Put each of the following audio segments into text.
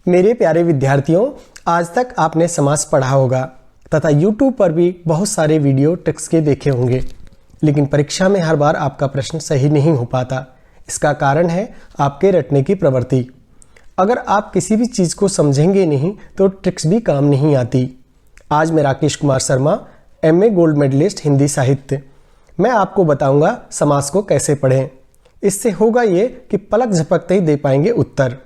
मेरे प्यारे विद्यार्थियों, आज तक आपने समास पढ़ा होगा तथा YouTube पर भी बहुत सारे वीडियो ट्रिक्स के देखे होंगे, लेकिन परीक्षा में हर बार आपका प्रश्न सही नहीं हो पाता। इसका कारण है आपके रटने की प्रवृत्ति। अगर आप किसी भी चीज़ को समझेंगे नहीं तो ट्रिक्स भी काम नहीं आती। आज मैं Rakesh Kumar Sharma, MA gold medalist Hindi साहित्य, मैं आपको बताऊंगा समास को कैसे पढ़ें। इससे होगा ये कि पलक झपकते ही दे पाएंगे उत्तर।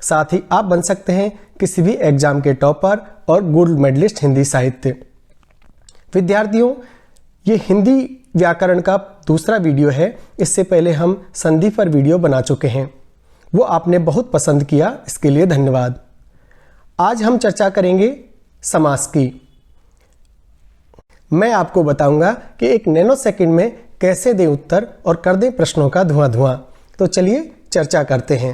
साथ ही आप बन सकते हैं किसी भी एग्जाम के टॉपर और गोल्ड मेडलिस्ट हिंदी साहित्य। विद्यार्थियों, ये हिंदी व्याकरण का दूसरा वीडियो है। इससे पहले हम संधि पर वीडियो बना चुके हैं, वो आपने बहुत पसंद किया, इसके लिए धन्यवाद। आज हम चर्चा करेंगे समास की। मैं आपको बताऊंगा कि एक नैनो सेकंड में कैसे दें उत्तर और कर दें प्रश्नों का धुआं धुआं। तो चलिए चर्चा करते हैं।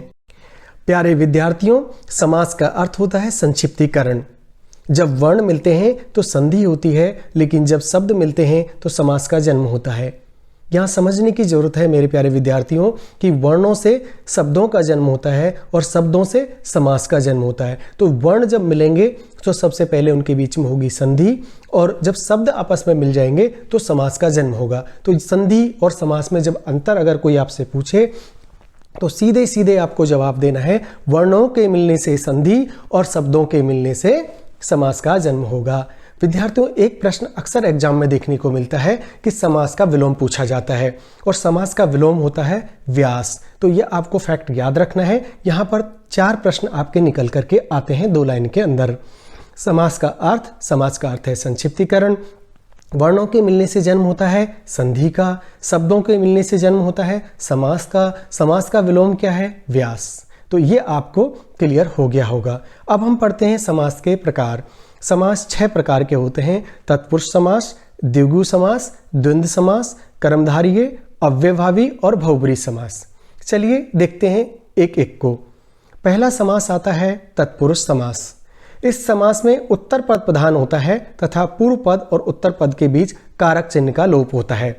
प्यारे विद्यार्थियों, समास का अर्थ होता है संक्षिप्तीकरण। जब वर्ण मिलते हैं तो संधि होती है, लेकिन जब शब्द मिलते हैं तो समास का जन्म होता है। यहाँ समझने की जरूरत है मेरे प्यारे विद्यार्थियों कि वर्णों से शब्दों का जन्म होता है और शब्दों से समास का जन्म होता है। तो वर्ण जब मिलेंगे तो सबसे पहले उनके बीच में होगी संधि, और जब शब्द आपस में मिल जाएंगे तो समास का जन्म होगा। तो संधि और समास में जब अंतर अगर कोई आपसे पूछे तो सीधे सीधे आपको जवाब देना है, वर्णों के मिलने से संधि और शब्दों के मिलने से समास का जन्म होगा। विद्यार्थियों, एक प्रश्न अक्सर एग्जाम में देखने को मिलता है कि समास का विलोम पूछा जाता है, और समास का विलोम होता है व्यास। तो यह आपको फैक्ट याद रखना है। यहाँ पर 4 प्रश्न आपके निकल करके आते हैं 2 लाइन के अंदर। समास का अर्थ है संक्षिप्तीकरण। वर्णों के मिलने से जन्म होता है संधि का। शब्दों के मिलने से जन्म होता है समास का। समास का विलोम क्या है? व्यास। तो ये आपको क्लियर हो गया होगा। अब हम पढ़ते हैं समास के प्रकार। समास 6 प्रकार के होते हैं: तत्पुरुष समास, द्विगु समास, द्वंद्व समास, कर्मधारय, अव्ययभावी और बहुब्रीहि समास। चलिए देखते हैं एक एक को। पहला समास आता है तत्पुरुष समास। इस समास में उत्तर पद प्रधान होता है तथा पूर्व पद और उत्तर पद के बीच कारक चिन्ह का लोप होता है।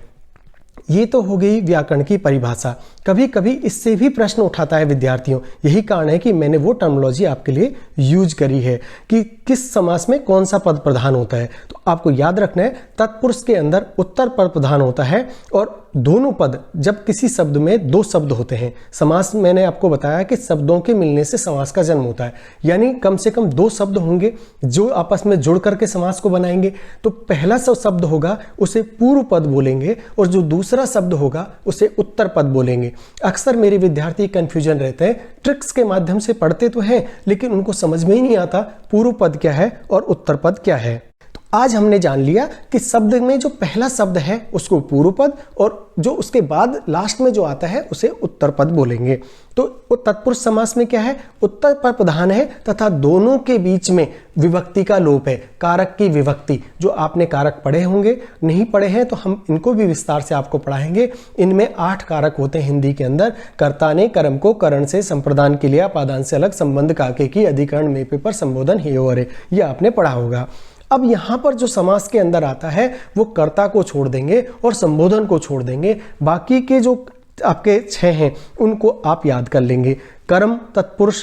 ये तो हो गई व्याकरण की परिभाषा। कभी कभी इससे भी प्रश्न उठाता है विद्यार्थियों। यही कारण है कि मैंने वो टर्मिनोलॉजी आपके लिए यूज करी है कि किस समास में कौन सा पद प्रधान होता है। तो आपको याद रखना है, तत्पुरुष के अंदर उत्तर पद प्रधान होता है, और दोनों पद जब किसी शब्द में 2 शब्द होते हैं, समास मैंने आपको बताया कि शब्दों के मिलने से समास का जन्म होता है, यानी कम से कम 2 शब्द होंगे जो आपस में जुड़ करके समास को बनाएंगे। तो पहला शब्द होगा उसे पूर्व पद बोलेंगे, और जो दूसरा शब्द होगा उसे उत्तर पद बोलेंगे। अक्सर मेरे विद्यार्थी कंफ्यूजन रहते हैं, ट्रिक्स के माध्यम से पढ़ते तो हैं लेकिन उनको समझ में ही नहीं आता पूर्व पद क्या है और उत्तर पद क्या है। तो आज हमने जान लिया कि शब्द में जो पहला शब्द है उसको पूर्व पद, और जो उसके बाद लास्ट में जो आता है उसे उत्तर पद बोलेंगे। तो तत्पुरुष समास में क्या है? उत्तर पद प्रधान है तथा दोनों के बीच में विभक्ति का लोप है, कारक की विभक्ति। जो आपने कारक पढ़े होंगे, नहीं पढ़े हैं तो हम इनको भी विस्तार से आपको पढ़ाएंगे। इनमें 8 कारक होते हैं हिंदी के अंदर। कर्ता ने कर्म को करण से संप्रदान के लिए पादान से अलग संबंध काके की अधिकरण में पर संबोधन ही हो रहे, ये आपने पढ़ा होगा। अब यहाँ पर जो समास के अंदर आता है वो कर्ता को छोड़ देंगे और संबोधन को छोड़ देंगे। बाकी के जो आपके 6 हैं उनको आप याद कर लेंगे। कर्म तत्पुरुष,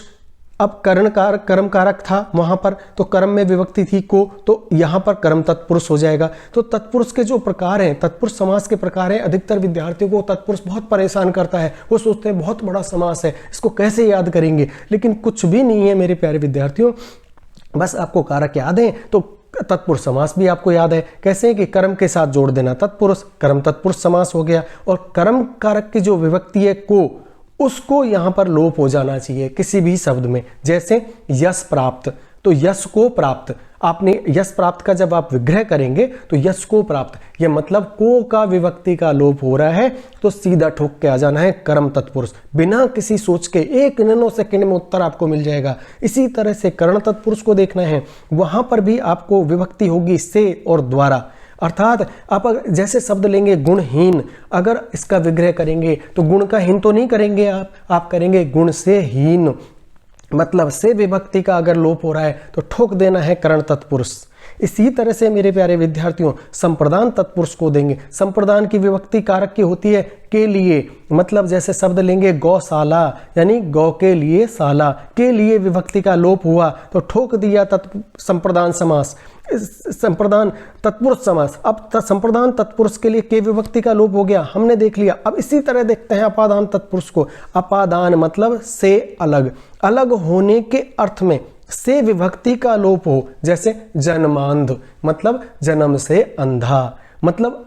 अब कर्म कारक था वहाँ पर, तो कर्म में विभक्ति थी को, तो यहाँ पर कर्म तत्पुरुष हो जाएगा। तो तत्पुरुष के जो प्रकार हैं, तत्पुरुष समास के प्रकार हैं, अधिकतर विद्यार्थियों को तत्पुरुष बहुत परेशान करता है। वो सोचते हैं बहुत बड़ा समास है, इसको कैसे याद करेंगे, लेकिन कुछ भी नहीं है मेरे प्यारे विद्यार्थियों। बस आपको कारक याद है तो तत्पुरुष समास भी आपको याद है। कैसे कि कर्म के साथ जोड़ देना तत्पुरुष, कर्म तत्पुरुष समास हो गया। और कर्म कारक की जो विभक्ति है को, उसको यहाँ पर लोप हो जाना चाहिए किसी भी शब्द में। जैसे यश प्राप्त, तो यश को प्राप्त, आपने यश प्राप्त का जब आप विग्रह करेंगे तो यश को प्राप्त, यह मतलब को का विभक्ति का लोप हो रहा है, तो सीधा ठोक के आ जाना है कर्म तत्पुरुष। बिना किसी सोच के 1 नैनो सेकंड में उत्तर आपको मिल जाएगा। इसी तरह से कर्ण तत्पुरुष को देखना है, वहां पर भी आपको विभक्ति होगी से और द्वारा। अर्थात आप जैसे शब्द लेंगे गुणहीन, अगर इसका विग्रह करेंगे तो गुण का हीन तो नहीं करेंगे आप करेंगे गुण से हीन। मतलब से विभक्ति का अगर लोप हो रहा है तो ठोक देना है कर्ण तत्पुरुष। इसी तरह से मेरे प्यारे विद्यार्थियों संप्रदान तत्पुरुष को देंगे। संप्रदान की विभक्ति कारक की होती है के लिए, मतलब जैसे शब्द लेंगे गौशाला यानी गौ के लिए शाला, के लिए विभक्ति का लोप हुआ तो ठोक दिया संप्रदान समास, संप्रदान तत्पुरुष समास। अब संप्रदान तत्पुरुष के लिए के विभक्ति का लोप हो गया, हमने देख लिया। अब इसी तरह देखते हैं अपादान तत्पुरुष को। अपादान मतलब से अलग, अलग होने के अर्थ में से विभक्ति का लोप हो, जैसे जन्मांध मतलब जन्म से अंधा, मतलब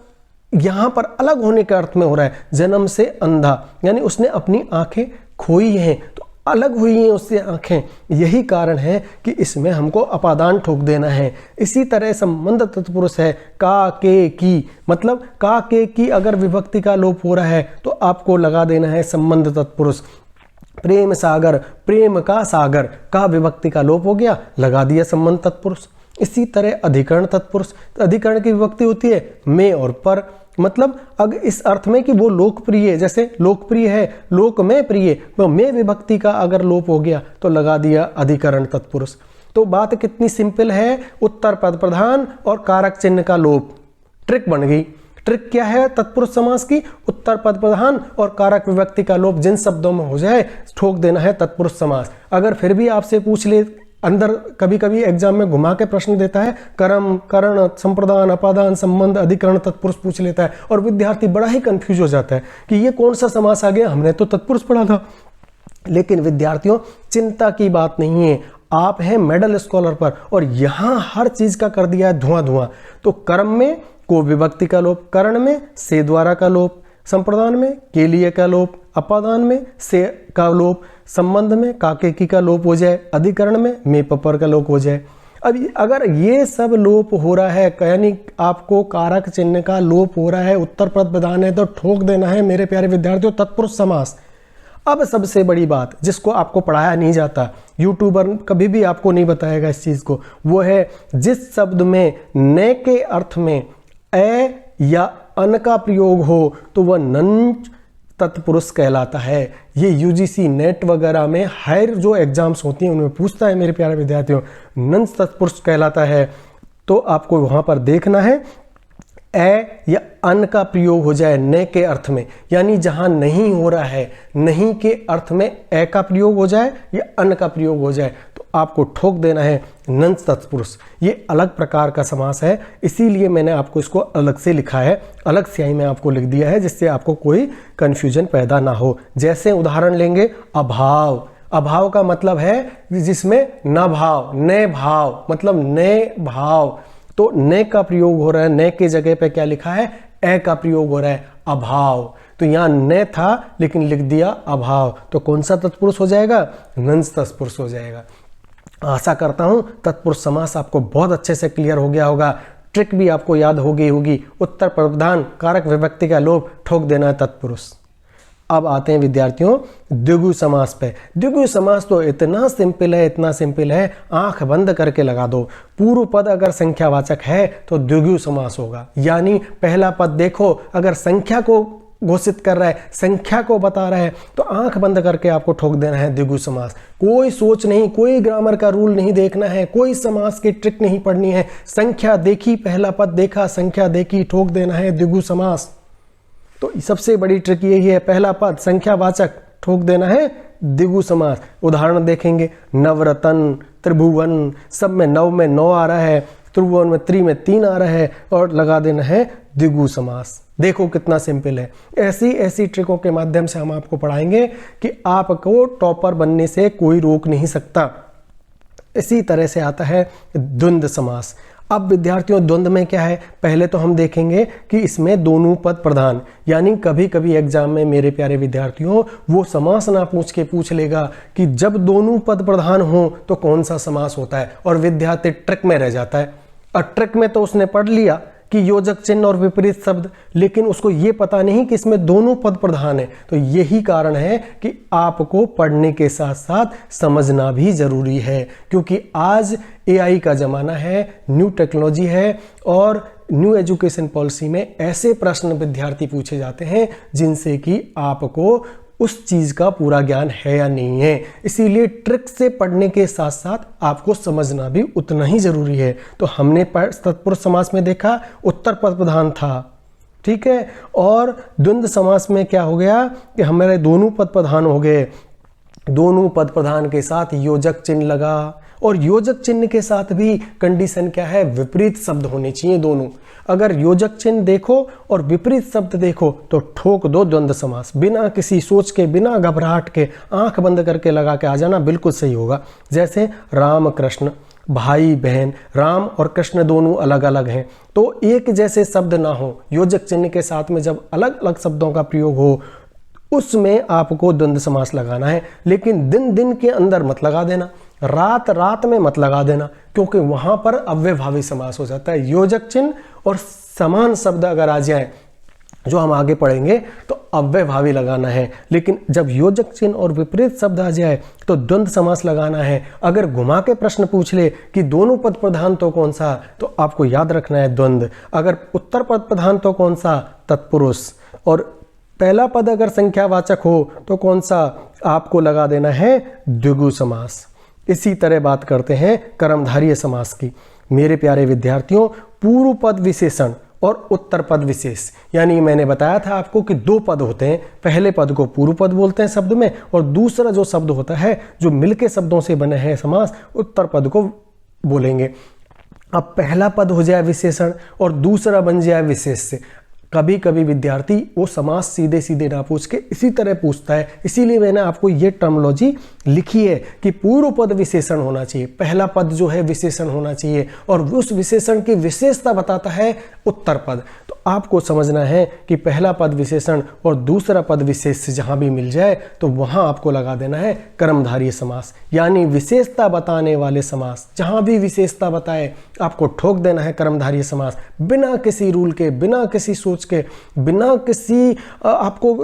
यहां पर अलग होने के अर्थ में हो रहा है, जन्म से अंधा यानी उसने अपनी आंखें खोई हैं तो अलग हुई हैं उससे आंखें, यही कारण है कि इसमें हमको अपादान ठोक देना है। इसी तरह संबंध तत्पुरुष है का के की, मतलब का के की अगर विभक्ति का लोप हो रहा है तो आपको लगा देना है संबंध तत्पुरुष। प्रेम सागर, प्रेम का सागर, का विभक्ति का लोप हो गया, लगा दिया संबंध तत्पुरुष। इसी तरह अधिकरण तत्पुरुष, अधिकरण की विभक्ति होती है में और पर, मतलब अगर इस अर्थ में कि वो लोकप्रिय, जैसे लोकप्रिय है लोक में प्रिय, तो में विभक्ति का अगर लोप हो गया तो लगा दिया अधिकरण तत्पुरुष। तो बात कितनी सिंपल है, उत्तर पद प्रधान और कारक चिन्ह का लोप, ट्रिक बन गई। ट्रिक क्या है तत्पुरुष समास की, उत्तर पद प्रधान और कारक विभक्ति का लोप जिन शब्दों में हो जाए ठोक देना है तत्पुरुष समास। अगर फिर भी आपसे पूछ ले, अंदर कभी कभी एग्जाम में घुमा के प्रश्न देता है, कर्म, करण, संप्रदान, अपादान, संबंध, अधिकरण, तत्पुरुष पूछ लेता है और विद्यार्थी बड़ा ही कंफ्यूज हो जाता है कि ये कौन सा समास आ गया, हमने तो तत्पुरुष पढ़ा था। लेकिन विद्यार्थियों चिंता की बात नहीं है, आप हैं मेडल स्कॉलर पर और यहाँ हर चीज का कर दिया है धुआं धुआं। तो कर्म में को विभक्ति का लोप, करण में से द्वारा का लोप, संप्रदान में के लिए का लोप, अपादान में से का लोप, संबंध में काके की का लोप हो जाए, अधिकरण में पपर का लोप हो जाए। अब अगर ये सब लोप हो रहा है यानी आपको कारक चिन्ह का लोप हो रहा है, उत्तर पद प्रधान है, तो ठोक देना है मेरे प्यारे विद्यार्थियों तत्पुरुष समास। अब सबसे बड़ी बात जिसको आपको पढ़ाया नहीं जाता, यूट्यूबर कभी भी आपको नहीं बताएगा इस चीज को, वो है जिस शब्द में न के अर्थ में ए या अन का प्रयोग हो तो वह नंच तत्पुरुष कहलाता है। ये यूजीसी नेट वगैरह में हायर जो एग्जाम्स होती हैं उनमें पूछता है मेरे प्यारे विद्यार्थियों, नंच तत्पुरुष कहलाता है। तो आपको वहां पर देखना है ए या अन का प्रयोग हो जाए न के अर्थ में, यानी जहां नहीं हो रहा है नहीं के अर्थ में ए का प्रयोग हो जाए या अन का प्रयोग हो जाए तो आपको ठोक देना है नंच तत्पुरुष। ये अलग प्रकार का समास है, इसीलिए मैंने आपको इसको अलग से लिखा है, अलग स्याही में आपको लिख दिया है जिससे आपको कोई कंफ्यूजन पैदा ना हो। जैसे उदाहरण लेंगे अभाव, अभाव का मतलब है जिसमें न भाव, न भाव मतलब न भाव, तो न का प्रयोग हो रहा है, न के जगह पे क्या लिखा है ए का प्रयोग हो रहा है अभाव। तो यहां न था लेकिन लिख दिया अभाव, तो कौन सा तत्पुरुष हो जाएगा, नंच तत्पुरुष हो जाएगा। आशा करता हूं तत्पुरुष समास आपको बहुत अच्छे से क्लियर हो गया होगा, ट्रिक भी आपको याद हो गई होगी। उत्तर प्रधान कारक विभक्ति का लोप ठोक देना है तत्पुरुष। अब आते हैं विद्यार्थियों द्विगु समास पे। द्विगु समास तो इतना सिंपल है, इतना सिंपल है, आंख बंद करके लगा दो। पूर्व पद अगर संख्यावाचक है तो द्विगु समास होगा, यानी पहला पद देखो अगर संख्या को घोषित कर रहा है, संख्या को बता रहा है, तो आंख बंद करके आपको ठोक देना है द्विगु समास। कोई सोच नहीं, कोई ग्रामर का रूल नहीं देखना है, कोई समास की ट्रिक नहीं पढ़नी है। संख्या देखी, पहला पद देखा, संख्या देखी, ठोक देना है द्विगु समास। तो सबसे बड़ी ट्रिक यही है, पहला पद संख्यावाचक ठोक देना है द्विगु समास। उदाहरण देखेंगे, नवरतन, त्रिभुवन, सब में नव में 9 आ रहा है, त्रिभुवन में 3 में 3 आ रहा है और लगा देना है द्विगु समास। देखो कितना सिंपल है। ऐसी ऐसी ट्रिकों के माध्यम से हम आपको पढ़ाएंगे कि आपको टॉपर बनने से कोई रोक नहीं सकता। इसी तरह से आता है द्वंद्व समास। अब विद्यार्थियों द्वंद्व में क्या है, पहले तो हम देखेंगे कि इसमें दोनों पद प्रधान, यानी कभी कभी एग्जाम में मेरे प्यारे विद्यार्थियों वो समास ना पूछ के पूछ लेगा कि जब दोनों पद प्रधान हो तो कौन सा समास होता है, और विद्यार्थी ट्रिक में रह जाता है। और ट्रिक में तो उसने पढ़ लिया कि योजक चिन्ह और विपरीत शब्द, लेकिन उसको ये पता नहीं कि इसमें दोनों पद प्रधान है। तो यही कारण है कि आपको पढ़ने के साथ साथ समझना भी जरूरी है, क्योंकि आज AI का ज़माना है, न्यू टेक्नोलॉजी है और न्यू एजुकेशन पॉलिसी में ऐसे प्रश्न विद्यार्थी पूछे जाते हैं जिनसे कि आपको उस चीज का पूरा ज्ञान है या नहीं है। इसीलिए ट्रिक से पढ़ने के साथ साथ आपको समझना भी उतना ही जरूरी है। तो हमने तत्पुरुष समास में देखा उत्तर पद प्रधान था, ठीक है, और द्वंद्व समास में क्या हो गया कि हमारे दोनों पद प्रधान हो गए। दोनों पद प्रधान के साथ योजक चिन्ह लगा, और योजक चिन्ह के साथ भी कंडीशन क्या है, विपरीत शब्द होने चाहिए दोनों। अगर योजक चिन्ह देखो और विपरीत शब्द देखो तो ठोक दो द्वंद्व समास, बिना किसी सोच के, बिना घबराहट के, आंख बंद करके लगा के आ जाना, बिल्कुल सही होगा। जैसे राम कृष्ण, भाई बहन, राम और कृष्ण दोनों अलग अलग हैं, तो एक जैसे शब्द ना हो, योजक चिन्ह के साथ में जब अलग अलग शब्दों का प्रयोग हो उसमें आपको द्वंद्व समास लगाना है। लेकिन दिन दिन के अंदर मत लगा देना, रात रात में मत लगा देना, क्योंकि वहां पर अव्ययभावी समास हो जाता है। योजक चिन्ह और समान शब्द अगर आ जाए, जो हम आगे पढ़ेंगे, तो अव्ययभावी लगाना है। लेकिन जब योजक चिन्ह और विपरीत शब्द आ जाए तो द्वंद्व समास लगाना है। अगर घुमा के प्रश्न पूछ ले कि दोनों पद प्रधान तो कौन सा, तो आपको याद रखना है द्वंद्व। अगर उत्तर पद प्रधान तो कौन सा, तत्पुरुष, और पहला पद अगर संख्यावाचक हो तो कौन सा, आपको लगा देना है द्विगु समास। इसी तरह बात करते हैं कर्मधारय समास की। मेरे प्यारे विद्यार्थियों, पूर्व पद विशेषण और उत्तर पद विशेष, यानी मैंने बताया था आपको कि दो पद होते हैं। पहले पद को पूर्व पद बोलते हैं शब्द में, और दूसरा जो शब्द होता है जो मिलके शब्दों से बने हैं समास, उत्तर पद को बोलेंगे। अब पहला पद हो जाए विशेषण और दूसरा बन जाए विशेष से। कभी कभी विद्यार्थी वो समास सीधे सीधे ना पूछ के इसी तरह पूछता है, इसीलिए मैंने आपको ये टर्मोलॉजी लिखी है कि पूर्व पद विशेषण होना चाहिए, पहला पद जो है विशेषण होना चाहिए, और उस विशेषण की विशेषता बताता है उत्तर पद। तो आपको समझना है कि पहला पद विशेषण और दूसरा पद विशेष से जहां भी मिल जाए तो वहां आपको लगा देना है कर्मधारय समास, यानी विशेषता बताने वाले समास। जहां भी विशेषता बताए आपको ठोक देना है कर्मधारय समास, बिना किसी रूल के, बिना किसी सोच के, बिना किसी आपको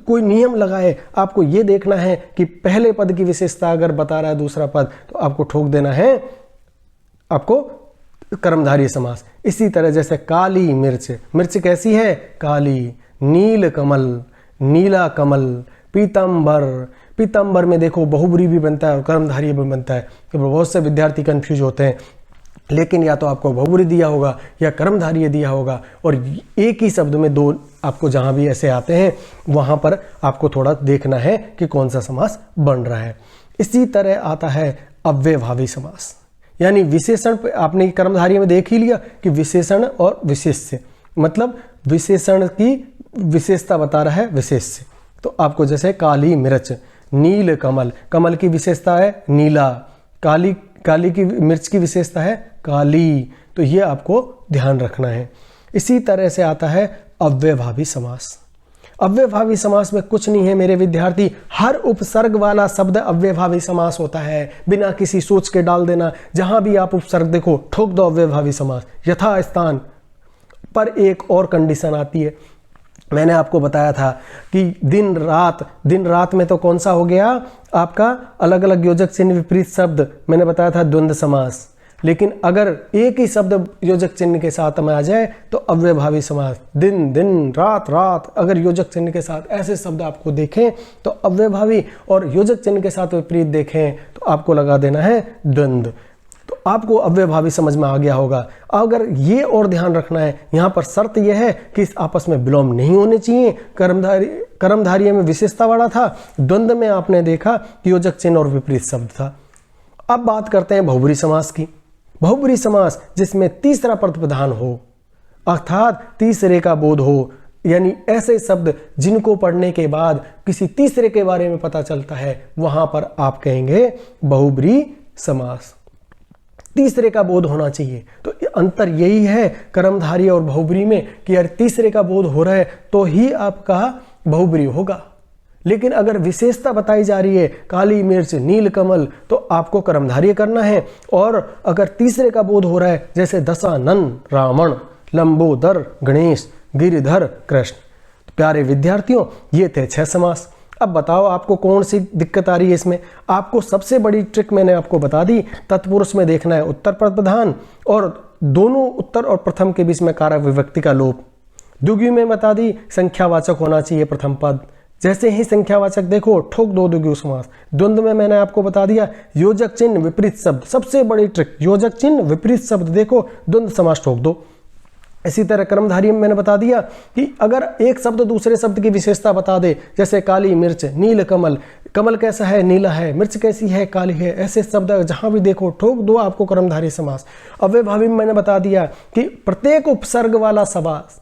कोई नियम लगाए। आपको ये देखना है कि पहले पद की विशेषता अगर बता रहा है दूसरा पद, तो आपको ठोक देना है आपको कर्मधारय समास। इसी तरह जैसे काली मिर्च, मिर्च कैसी है, काली। नील कमल, नीला कमल। पीतांबर, पीतांबर में देखो बहुब्री भी बनता है और कर्मधारय भी बनता है। तो बहुत से विद्यार्थी कंफ्यूज होते हैं, लेकिन या तो आपको बहुब्री दिया होगा या कर्मधारय दिया होगा, और एक ही शब्द में दो आपको जहां भी ऐसे आते हैं वहां पर आपको थोड़ा देखना है कि कौन सा समास बन रहा है। इसी तरह आता है अव्ययभावी समास, यानी विशेषण। आपने कर्मधारय में देख ही लिया कि विशेषण और विशेष से, मतलब विशेषण की विशेषता बता रहा है विशेष से। तो आपको जैसे काली मिर्च, नील कमल, कमल की विशेषता है नीला, काली, काली की मिर्च की विशेषता है काली। तो ये आपको ध्यान रखना है। इसी तरह से आता है अव्ययभावी समास। अव्ययभावी समास में कुछ नहीं है मेरे विद्यार्थी, हर उपसर्ग वाला शब्द अव्ययभावी समास होता है। बिना किसी सोच के डाल देना, जहां भी आप उपसर्ग देखो ठोक दो अव्ययभावी समास यथा स्थान। पर एक और कंडीशन आती है, मैंने आपको बताया था कि दिन रात, दिन रात में तो कौन सा हो गया आपका अलग अलग योजक चिन्ह विपरीत शब्द, मैंने बताया था द्वंद्व समास। लेकिन अगर एक ही शब्द योजक चिन्ह के साथ में आ जाए तो अव्ययभावी समास। दिन दिन, रात रात, अगर योजक चिन्ह के साथ ऐसे शब्द आपको देखें तो अव्ययभावी, और योजक चिन्ह के साथ विपरीत देखें तो आपको लगा देना है द्वंद्व। तो आपको अव्ययभावी समझ में आ गया होगा। अगर ये और ध्यान रखना है, यहाँ पर शर्त यह है कि आपस में विलोम नहीं होने चाहिए। कर्मधारय में विशेषता वाला था, द्वंद्व में आपने देखा कि योजक चिन्ह और विपरीत शब्द था। अब बात करते हैं बहुब्री समास की। बहुब्री समास जिसमें तीसरा पद प्रधान हो, अर्थात तीसरे का बोध हो, यानी ऐसे शब्द जिनको पढ़ने के बाद किसी तीसरे के बारे में पता चलता है, वहां पर आप कहेंगे बहुब्री समास। तीसरे का बोध होना चाहिए। तो अंतर यही है कर्मधारय और बहुब्री में कि यार तीसरे का बोध हो रहा है तो ही आपका बहुब्री होगा। लेकिन अगर विशेषता बताई जा रही है काली मिर्च, नील कमल, तो आपको कर्मधारय करना है। और अगर तीसरे का बोध हो रहा है जैसे दशानन रावण, लंबोदर गणेश, गिरिधर कृष्ण। तो प्यारे विद्यार्थियों, ये थे 6 समास। अब बताओ आपको कौन सी दिक्कत आ रही है इसमें। आपको सबसे बड़ी ट्रिक मैंने आपको बता दी, तत्पुरुष में देखना है उत्तर पद प्रधान और दोनों उत्तर और प्रथम के बीच में कारक विभक्ति का लोप। द्विगु में बता दी संख्यावाचक होना चाहिए प्रथम पद, जैसे ही संख्यावाचक देखो ठोक दो द्विगु समास। द्वंद्व में मैंने आपको बता दिया योजक चिन्ह विपरीत शब्द, सबसे बड़ी ट्रिक, योजक चिन्ह विपरीत शब्द देखो द्वंद्व समास ठोक दो। इसी तरह कर्मधारय में मैंने बता दिया कि अगर एक शब्द दूसरे शब्द की विशेषता बता दे, जैसे काली मिर्च, नील कमल, कमल कैसा है, नीला है, मिर्च कैसी है, काली है, ऐसे शब्द जहां भी देखो ठोक दो आपको कर्मधारय समास। अव्ययभावी में मैंने बता दिया कि प्रत्येक उपसर्ग वाला समास,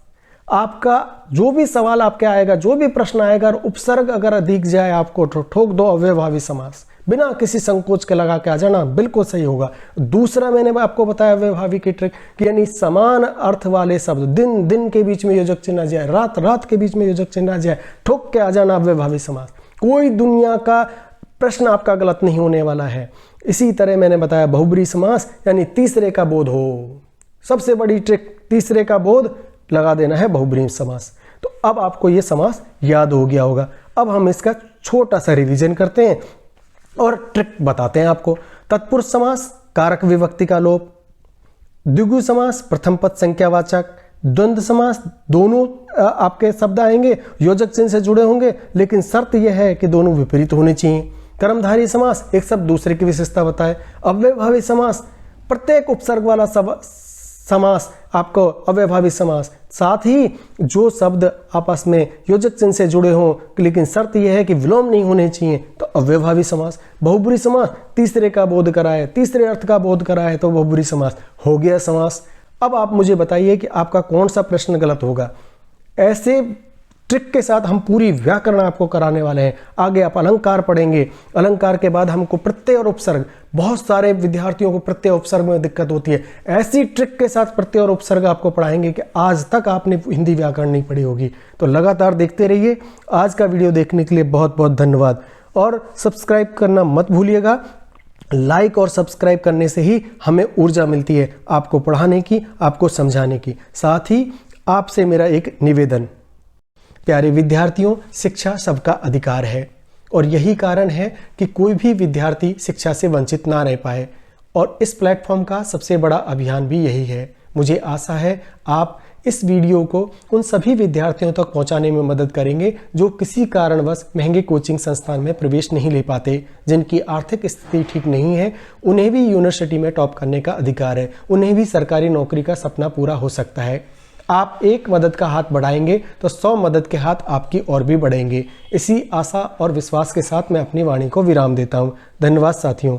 आपका जो भी सवाल आपके आएगा, जो भी प्रश्न आएगा, उपसर्ग अगर दिख जाए आपको ठोक दो अव्ययभावी समास, बिना किसी संकोच के लगा के आ जाना, बिल्कुल सही होगा। दूसरा मैंने आपको बताया अव्ययभावी की ट्रिक कि यानी समान अर्थ वाले शब्द, दिन दिन के बीच में योजक चिन्ह आ जाए, रात रात के बीच में योजक चिन्ह आ जाए, ठोक के आ जाना अव्ययभावी समास। कोई दुनिया का प्रश्न आपका गलत नहीं होने वाला है। इसी तरह मैंने बताया बहुब्रीहि समास, यानी तीसरे का बोध हो, सबसे बड़ी ट्रिक, तीसरे का बोध लगा देना है बहुब्रीहि समास। तो अब आपको ये समास याद हो गया होगा। अब हम इसका छोटा सा रिवीजन करते हैं और ट्रिक बताते हैं आपको। तत्पुरुष समास कारक विभक्ति का लोप, द्विगु समास प्रथम पद संख्यावाचक, द्वंद्व समास दोनों आपके शब्द आएंगे योजक चिन्ह से जुड़े होंगे, लेकिन शर्त यह है कि दोनों विपरीत होने चाहिए। कर्मधारय समास एक शब्द दूसरे की विशेषता बताए। अव्ययभावी समास प्रत्येक उपसर्ग वाला समास आपको अव्ययभावी समास, साथ ही जो शब्द आपस में योजक चिन्ह से जुड़े हों लेकिन शर्त यह है कि विलोम नहीं होने चाहिए, तो अव्ययभावी समास। बहुब्रीहि समास तीसरे का बोध कराए, तीसरे अर्थ का बोध कराए तो बहुब्रीहि समास हो गया समास। अब आप मुझे बताइए कि आपका कौन सा प्रश्न गलत होगा। ऐसे ट्रिक के साथ हम पूरी व्याकरण आपको कराने वाले हैं। आगे आप अलंकार पढ़ेंगे, अलंकार के बाद हमको प्रत्यय और उपसर्ग, बहुत सारे विद्यार्थियों को प्रत्यय उपसर्ग में दिक्कत होती है, ऐसी ट्रिक के साथ प्रत्यय और उपसर्ग आपको पढ़ाएंगे कि आज तक आपने हिंदी व्याकरण नहीं पढ़ी होगी। तो लगातार देखते रहिए। आज का वीडियो देखने के लिए बहुत बहुत धन्यवाद और सब्सक्राइब करना मत भूलिएगा। लाइक और सब्सक्राइब करने से ही हमें ऊर्जा मिलती है आपको पढ़ाने की, आपको समझाने की। साथ ही आपसे मेरा एक निवेदन, प्यारे विद्यार्थियों, शिक्षा सबका अधिकार है और यही कारण है कि कोई भी विद्यार्थी शिक्षा से वंचित ना रह पाए और इस प्लेटफॉर्म का सबसे बड़ा अभियान भी यही है। मुझे आशा है आप इस वीडियो को उन सभी विद्यार्थियों तक पहुंचाने में मदद करेंगे जो किसी कारणवश महंगे कोचिंग संस्थान में प्रवेश नहीं ले पाते, जिनकी आर्थिक स्थिति ठीक नहीं है। उन्हें भी यूनिवर्सिटी में टॉप करने का अधिकार है, उन्हें भी सरकारी नौकरी का सपना पूरा हो सकता है। आप एक मदद का हाथ बढ़ाएंगे तो 100 मदद के हाथ आपकी और भी बढ़ेंगे। इसी आशा और विश्वास के साथ मैं अपनी वाणी को विराम देता हूँ। धन्यवाद साथियों।